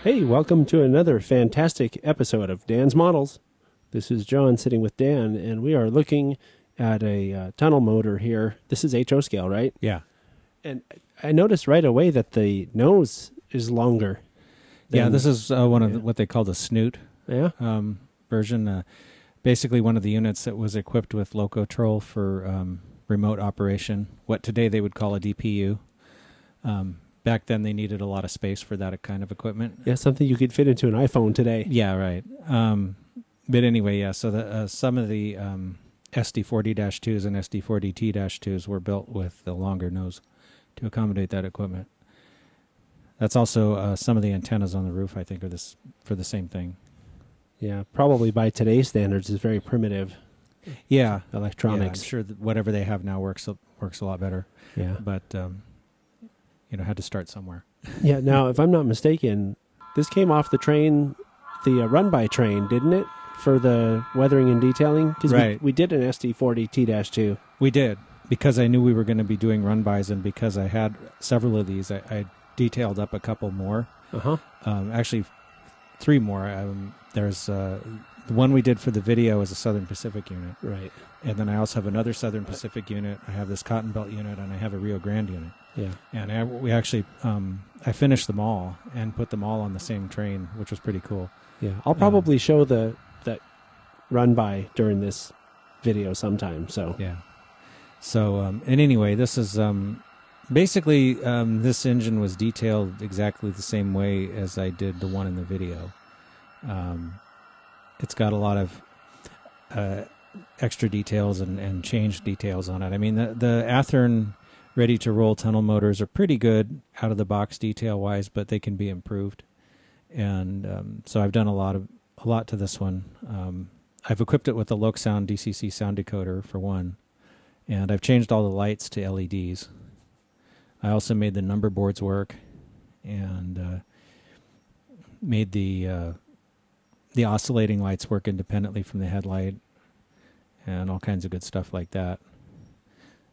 Hey, welcome to another fantastic episode of Dan's Models. This is John sitting with Dan, and we are looking at a tunnel motor here. This is HO scale, right? Yeah. And I noticed right away that the nose is longer. Yeah, this is one of what they call the snoot version. Basically one of the units that was equipped with Locomotive for remote operation, what today they would call a DPU. Back then they needed a lot of space for that kind of equipment. Yeah, something you could fit into an iPhone today. Yeah, right. But anyway, yeah, so the, some of the SD40-2s and SD40T-2s were built with the longer nose to accommodate that equipment. That's also some of the antennas on the roof, I think, are this for the same thing. Yeah, probably by today's standards is very primitive. Yeah. Electronics. Yeah, I'm sure that whatever they have now works a lot better. Yeah. But, had to start somewhere. Yeah, now, if I'm not mistaken, this came off the train, the run-by train, didn't it? For the weathering and detailing? Because right. we did an SD40T-2. We did, because I knew we were going to be doing run-bys, and because I had several of these, I detailed up a couple more. Uh-huh. Actually, 3 more. There's the one we did for the video is a Southern Pacific unit. Right. And then I also have another Southern Pacific unit. I have this Cotton Belt unit, and I have a Rio Grande unit. Yeah. And we actually, I finished them all and put them all on the same train, which was pretty cool. Yeah. I'll probably show that run-by during this video sometime. So yeah. So, and anyway, this is basically this engine was detailed exactly the same way as I did the one in the video. It's got a lot of extra details and changed details on it. I mean, the Athearn ready-to-roll tunnel motors are pretty good out of the box detail-wise, but they can be improved. And so I've done a lot to this one. I've equipped it with the Locosound DCC sound decoder for one, and I've changed all the lights to LEDs. I also made the number boards work, and made the oscillating lights work independently from the headlight, and all kinds of good stuff like that.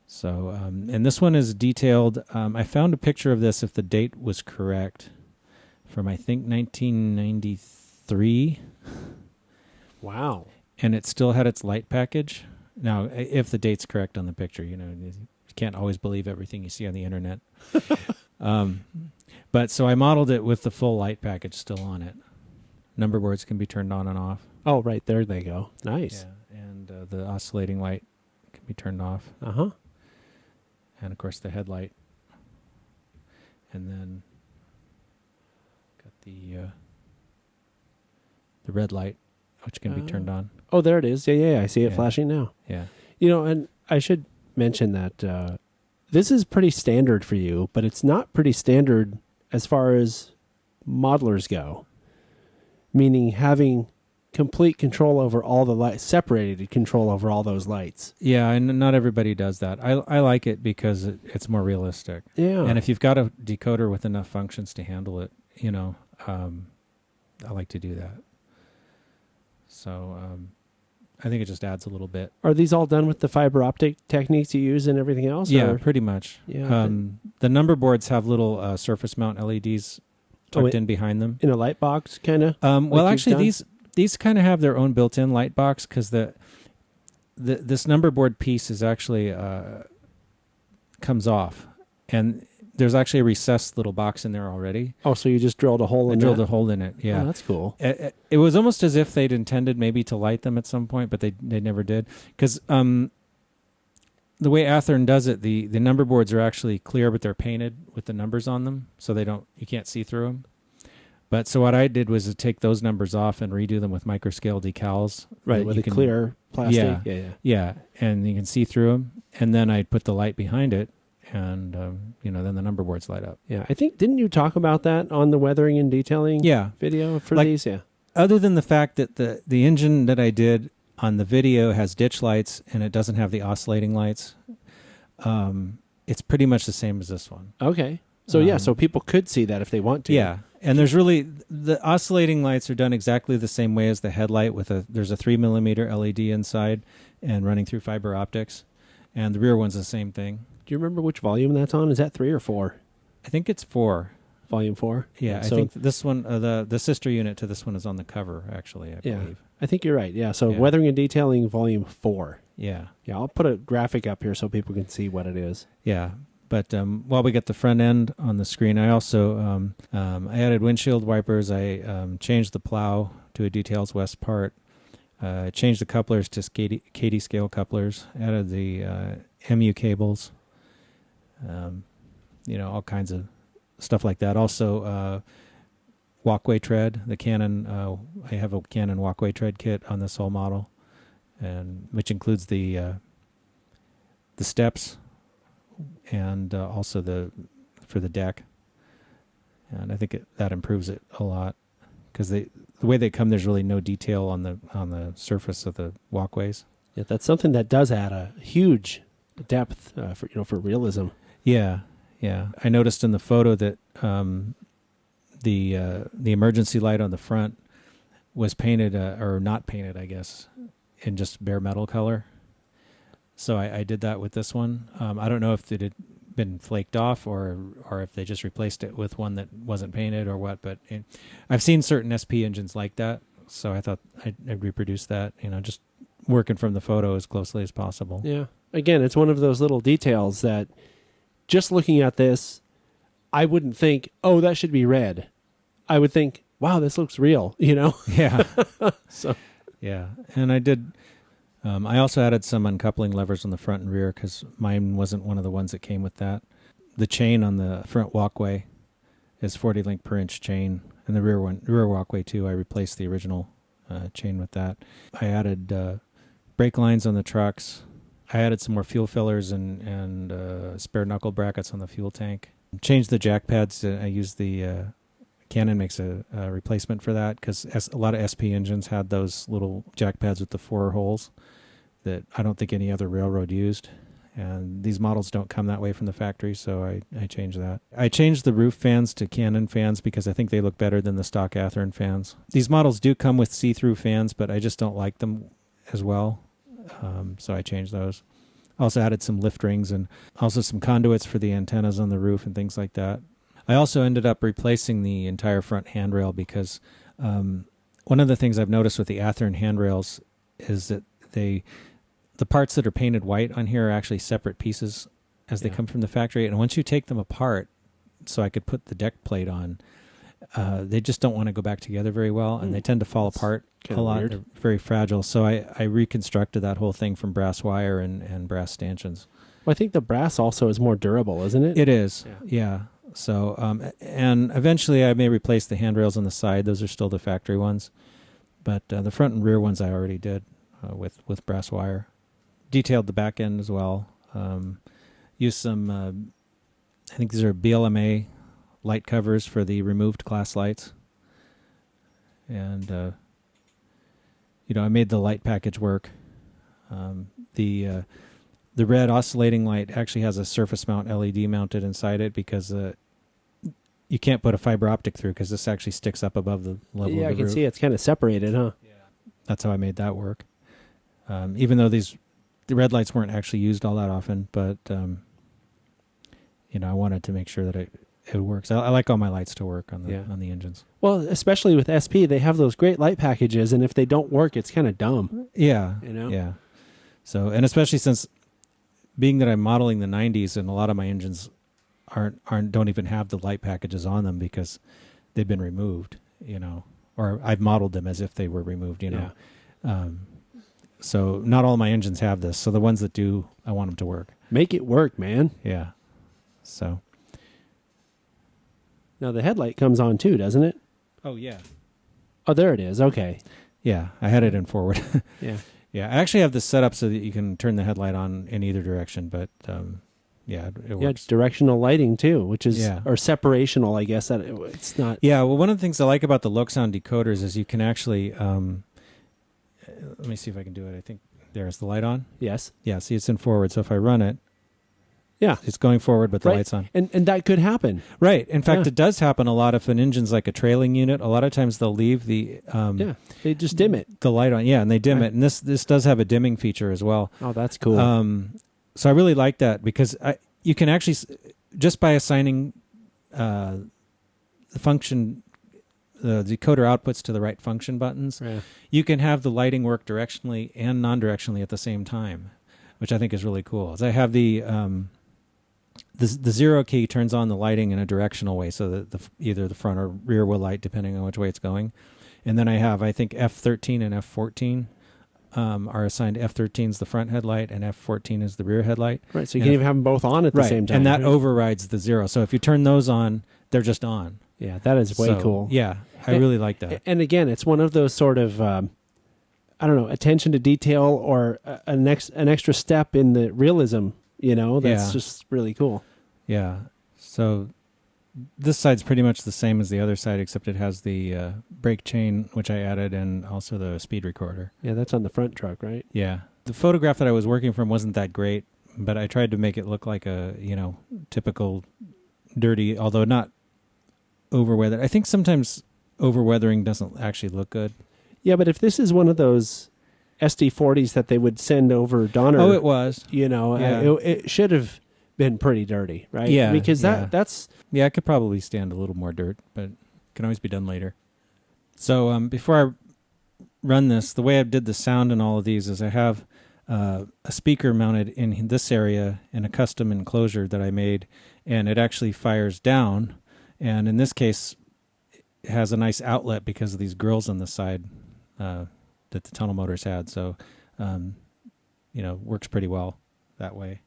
So, and this one is detailed. I found a picture of this, if the date was correct, from I think 1993. Wow. And it still had its light package. Now, if the date's correct on the picture, you can't always believe everything you see on the internet. But so I modeled it with the full light package still on it. Number boards can be turned on and off. Oh, right. There they go. Nice. Yeah, and the oscillating light can be turned off. Uh-huh. And, of course, the headlight. And then got the red light, which can be turned on. Oh, there it is. Yeah. I see it flashing now. Yeah. And I should mention that this is pretty standard for you, but it's not pretty standard as far as modelers go. Meaning having complete control over all the lights, separated control over all those lights. Yeah, and not everybody does that. I like it because it's more realistic. Yeah. And if you've got a decoder with enough functions to handle it, I like to do that. So I think it just adds a little bit. Are these all done with the fiber optic techniques you use and everything else? Yeah, or? pretty much. Yeah. The number boards have little surface mount LEDs tucked in behind them. In a light box, kind of? Well, actually, these kind of have their own built-in light box, because this number board piece is actually comes off, and there's actually a recessed little box in there already. Oh, so you just drilled a hole in it? Drilled a hole in it, yeah. Oh, that's cool. It was almost as if they'd intended maybe to light them at some point, but they never did. Because the way Athearn does it, the number boards are actually clear, but they're painted with the numbers on them, so you can't see through them. But so what I did was to take those numbers off and redo them with microscale decals. Right, with clear plastic. Yeah, and you can see through them. And then I put the light behind it, and then the number boards light up. Yeah, I think, didn't you talk about that on the weathering and detailing video for these? Yeah. Other than the fact that the engine that I did on the video has ditch lights and it doesn't have the oscillating lights, it's pretty much the same as this one. Okay. So so people could see that if they want to. Yeah. And the oscillating lights are done exactly the same way as the headlight there's a 3mm LED inside and running through fiber optics. And the rear one's the same thing. Do you remember which volume that's on? Is that 3 or 4? I think it's 4. Volume 4. Yeah, I think this one, the sister unit to this one is on the cover, actually, I believe. I think you're right. Yeah, so Weathering and Detailing Volume 4. Yeah. Yeah, I'll put a graphic up here so people can see what it is. Yeah, but while we get the front end on the screen, I also I added windshield wipers. I changed the plow to a Details West part. Changed the couplers to Katie scale couplers. Added the MU cables. All kinds of stuff like that. Also, walkway tread. The Canon. I have a Canon walkway tread kit on this whole model, and which includes the steps, and also for the deck. And I think that improves it a lot because the way they come, there's really no detail on the surface of the walkways. Yeah, that's something that does add a huge depth for realism. Yeah. I noticed in the photo that the emergency light on the front was painted or not painted, I guess, in just bare metal color. So I did that with this one. I don't know if it had been flaked off or if they just replaced it with one that wasn't painted or what. But I've seen certain SP engines like that, so I thought I'd reproduce that. Just working from the photo as closely as possible. Yeah. Again, it's one of those little details that just looking at this, I wouldn't think, oh, that should be red. I would think, wow, this looks real, Yeah. So. Yeah. And I did, I also added some uncoupling levers on the front and rear because mine wasn't one of the ones that came with that. The chain on the front walkway is 40 link per inch chain, and the rear walkway too. I replaced the original chain with that. I added brake lines on the trucks. I added some more fuel fillers and spare knuckle brackets on the fuel tank. Changed the jack pads. I used the Canon makes a replacement for that because a lot of SP engines had those little jack pads with the 4 holes that I don't think any other railroad used. And these models don't come that way from the factory, so I changed that. I changed the roof fans to Canon fans because I think they look better than the stock Athearn fans. These models do come with see-through fans, but I just don't like them as well. So I changed those. Also added some lift rings and also some conduits for the antennas on the roof and things like that. I also ended up replacing the entire front handrail because one of the things I've noticed with the Athearn handrails is that the parts that are painted white on here are actually separate pieces as they come from the factory. And once you take them apart, so I could put the deck plate on, they just don't want to go back together very well, and they tend to fall apart a lot. Weird. They're very fragile. So I reconstructed that whole thing from brass wire and brass stanchions. Well, I think the brass also is more durable, isn't it? It is, yeah. So, and eventually I may replace the handrails on the side. Those are still the factory ones. But the front and rear ones I already did with brass wire. Detailed the back end as well. Used some, I think these are BLMA light covers for the removed glass lights. And, I made the light package work. The red oscillating light actually has a surface mount LED mounted inside it because you can't put a fiber optic through because this actually sticks up above the level of the I can roof. see it's kind of separated, huh? Yeah. That's how I made that work. Even though the red lights weren't actually used all that often, but I wanted to make sure that it works. I like all my lights to work on the engines. Well, especially with SP, they have those great light packages, and if they don't work, it's kind of dumb. Yeah, Yeah. So, and especially since being that I'm modeling the 90s, and a lot of my engines don't even have the light packages on them because they've been removed, or I've modeled them as if they were removed, So not all my engines have this. So the ones that do, I want them to work. Make it work, man. Yeah. So. Now the headlight comes on too, doesn't it? Oh, yeah. Oh, there it is. Okay. Yeah, I had it in forward. Yeah. Yeah, I actually have this set up so that you can turn the headlight on in either direction, but it works. Yeah, directional lighting too, which is, Yeah. or separational, I guess. That it's not. Yeah, well, one of the things I like about the Loxon decoders is you can actually, let me see if I can do it. I think there's the light on. Yes. Yeah, see, it's in forward, so if I run it, Yeah. it's going forward, but the light's on. And that could happen. Right. In fact, it does happen a lot if an engine's like a trailing unit. A lot of times they'll leave the They just dim it. the light on. Yeah, and they dim it. And this does have a dimming feature as well. Oh, that's cool. So I really like that because you can actually, just by assigning function, the decoder outputs to the right function buttons, Yeah. you can have the lighting work directionally and non-directionally at the same time, which I think is really cool. As I have the 0 key turns on the lighting in a directional way, so that either the front or rear will light depending on which way it's going. And then I think F13 and F14 are assigned. F13 is the front headlight and F14 is the rear headlight. Right, so you can even have them both on at the same time. And that right? overrides the 0. So if you turn those on, they're just on. Yeah, that is way cool. Yeah, I really like that. And again, it's one of those sort of, attention to detail or an extra step in the realism, that's just really cool. Yeah. So this side's pretty much the same as the other side, except it has the brake chain, which I added, and also the speed recorder. Yeah, that's on the front truck, right? Yeah. The photograph that I was working from wasn't that great, but I tried to make it look like a, typical dirty, although not overweathered. I think sometimes overweathering doesn't actually look good. Yeah, but if this is one of those SD40s that they would send over Donner... Oh, it was. It should have been pretty dirty, right? Yeah. Because that's... Yeah, I could probably stand a little more dirt, but it can always be done later. So before I run this, the way I did the sound in all of these is I have a speaker mounted in this area in a custom enclosure that I made, and it actually fires down. And in this case, it has a nice outlet because of these grills on the side that the tunnel motors had. So, works pretty well that way.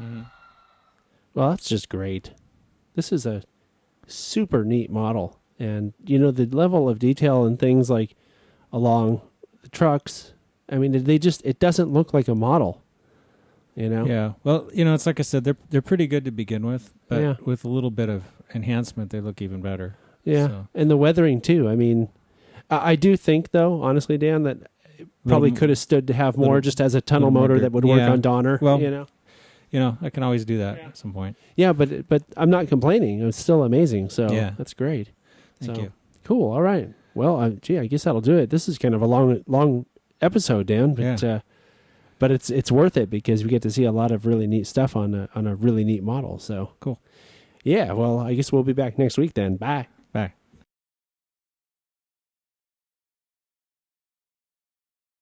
Mm-hmm. Well, that's just great. This is a super neat model. And, the level of detail and things like along the trucks, I mean, it doesn't look like a model, Yeah. Well, it's like I said, they're pretty good to begin with, but with a little bit of enhancement, they look even better. Yeah. So. And the weathering too. I mean, I do think though, honestly, Dan, that it probably could have stood to have more just as a tunnel motor that would work on Donner, Well, I can always do that at some point. Yeah, but I'm not complaining. It's still amazing. So that's great. Thank you. Cool. All right. Well, I guess that'll do it. This is kind of a long episode, Dan, but but it's worth it because we get to see a lot of really neat stuff on a really neat model. So cool. Yeah. Well, I guess we'll be back next week then. Bye.